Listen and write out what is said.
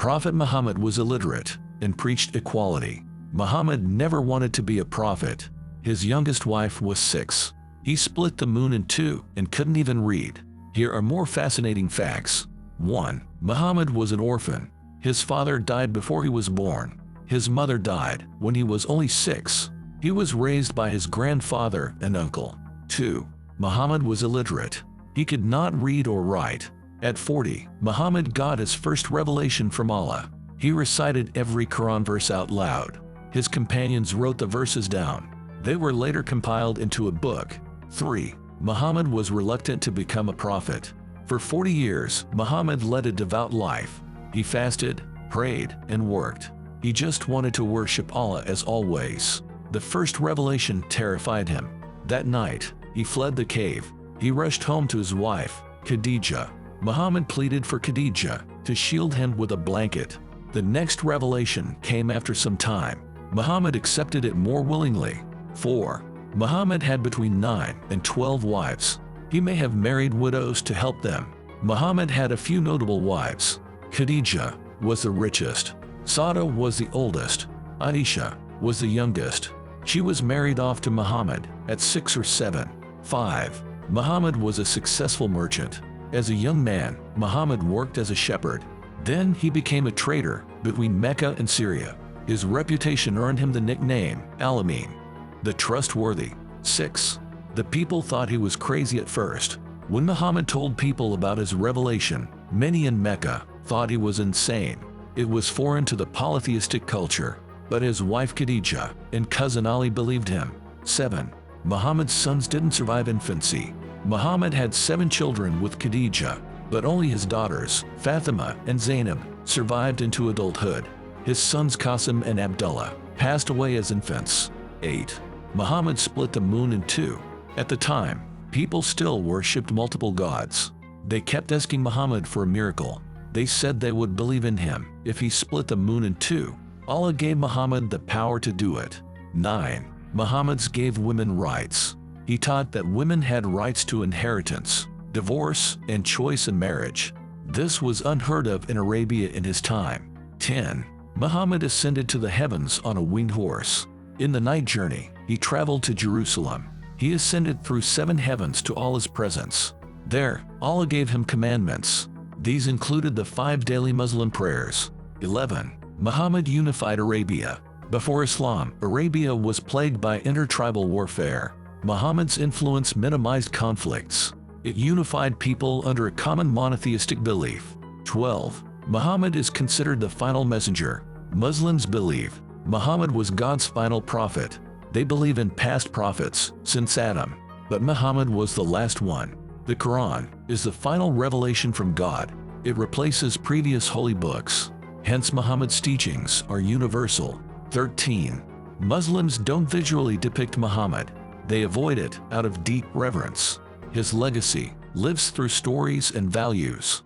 Prophet Muhammad was illiterate and preached equality. Muhammad never wanted to be a prophet. His youngest wife was 6. He split the moon in 2 and couldn't even read. Here are more fascinating facts. 1. Muhammad was an orphan. His father died before he was born. His mother died when he was only 6. He was raised by his grandfather and uncle. 2. Muhammad was illiterate. He could not read or write. At 40, Muhammad got his first revelation from Allah. He recited every Quran verse out loud. His companions wrote the verses down. They were later compiled into a book. 3. Muhammad was reluctant to become a prophet. For 40 years, Muhammad led a devout life. He fasted, prayed, and worked. He just wanted to worship Allah as always. The first revelation terrified him. That night, he fled the cave. He rushed home to his wife, Khadijah. Muhammad pleaded for Khadijah to shield him with a blanket. The next revelation came after some time. Muhammad accepted it more willingly. 4. Muhammad had between 9 and 12 wives. He may have married widows to help them. Muhammad had a few notable wives. Khadijah was the richest. Sauda was the oldest. Aisha was the youngest. She was married off to Muhammad at 6 or 7. 5. Muhammad was a successful merchant. As a young man, Muhammad worked as a shepherd. Then he became a trader between Mecca and Syria. His reputation earned him the nickname Al-Amin, the trustworthy. 6. The people thought he was crazy at first. When Muhammad told people about his revelation, many in Mecca thought he was insane. It was foreign to the polytheistic culture, but his wife Khadijah and cousin Ali believed him. 7. Muhammad's sons didn't survive infancy. Muhammad had 7 children with Khadijah, but only his daughters, Fatima and Zainab, survived into adulthood. His sons Qasim and Abdullah passed away as infants. 8. Muhammad split the moon in 2. At the time, people still worshipped multiple gods. They kept asking Muhammad for a miracle. They said they would believe in him if he split the moon in 2. Allah gave Muhammad the power to do it. 9. Muhammad gave women rights. He taught that women had rights to inheritance, divorce, and choice in marriage. This was unheard of in Arabia in his time. 10. Muhammad ascended to the heavens on a winged horse. In the night journey, he traveled to Jerusalem. He ascended through 7 heavens to Allah's presence. There, Allah gave him commandments. These included the 5 daily Muslim prayers. 11. Muhammad unified Arabia. Before Islam, Arabia was plagued by intertribal warfare. Muhammad's influence minimized conflicts. It unified people under a common monotheistic belief. 12. Muhammad is considered the final messenger. Muslims believe Muhammad was God's final prophet. They believe in past prophets since Adam, but Muhammad was the last one. The Quran is the final revelation from God. It replaces previous holy books. Hence, Muhammad's teachings are universal. 13. Muslims don't visually depict Muhammad. They avoid it out of deep reverence. His legacy lives through stories and values.